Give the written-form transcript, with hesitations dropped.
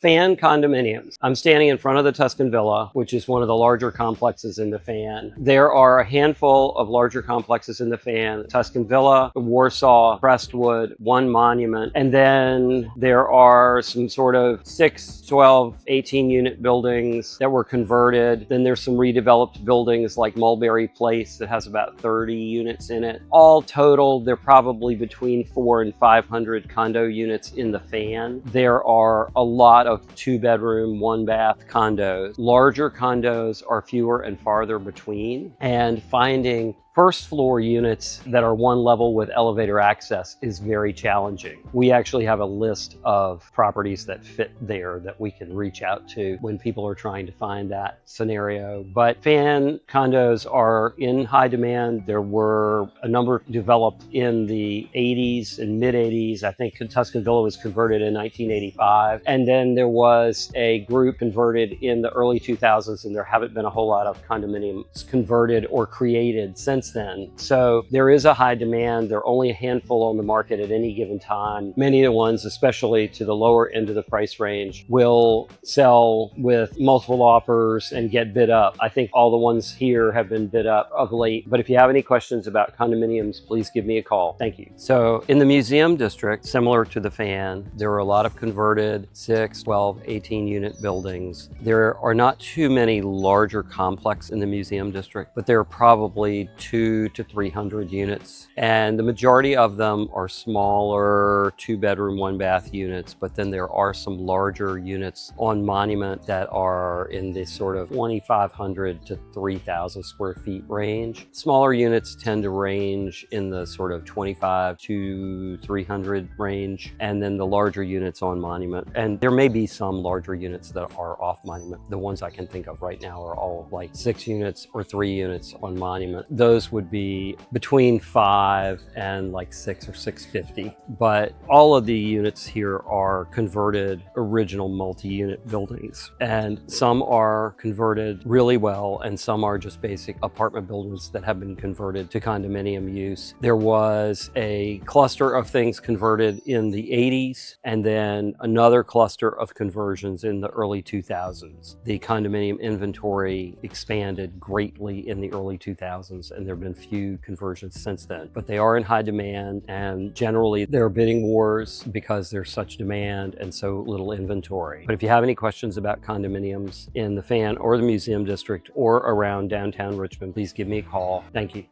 Fan condominiums. I'm standing in front of the Tuscan Villa, which is one of the larger complexes in the Fan. There are a handful of larger complexes in the Fan: Tuscan Villa, Warsaw, Crestwood, one Monument, and then there are some sort of 6, 12, 18 unit buildings that were converted. Then there's some redeveloped buildings like Mulberry Place that has about 30 units in it. All total, they're probably between 400 and 500 condo units in the Fan. There are a lot of 2-bedroom, 1-bath condos. Larger condos are fewer and farther between, and finding first floor units that are one level with elevator access is very challenging. We actually have a list of properties that fit there that we can reach out to when people are trying to find that scenario. But Fan condos are in high demand. There were a number developed in the 80s and mid 80s. I think Tuscan Villa was converted in 1985. And then there was a group converted in the early 2000s, and there haven't been a whole lot of condominiums converted or created since then. So there is a high demand. There are only a handful on the market at any given time. Many of the ones, especially to the lower end of the price range, will sell with multiple offers and get bid up. I think all the ones here have been bid up of late. But if you have any questions about condominiums, please give me a call. Thank you. So in the Museum District, similar to the Fan, there are a lot of converted 6, 12, 18 unit buildings. There are not too many larger complexes in the Museum District, but there are probably 200 to 300 units, and the majority of them are smaller 2-bedroom, 1-bath units. But then there are some larger units on Monument that are in the sort of 2,500 to 3,000 square feet range. Smaller units tend to range in the sort of 25 to 300 range, and then the larger units on Monument. And there may be some larger units that are off Monument. The ones I can think of right now are all like 6 units or 3 units on Monument. Those would be between 5 and like 6 or 650. But all of the units here are converted original multi-unit buildings, and some are converted really well, and some are just basic apartment buildings that have been converted to condominium use. There was a cluster of things converted in the 80s, and then another cluster of conversions in the early 2000s. The condominium inventory expanded greatly in the early 2000s, and there have been few conversions since then. But they are in high demand, and generally there are bidding wars because there's such demand and so little inventory. But if you have any questions about condominiums in the Fan or the Museum District or around downtown Richmond, please give me a call. Thank you.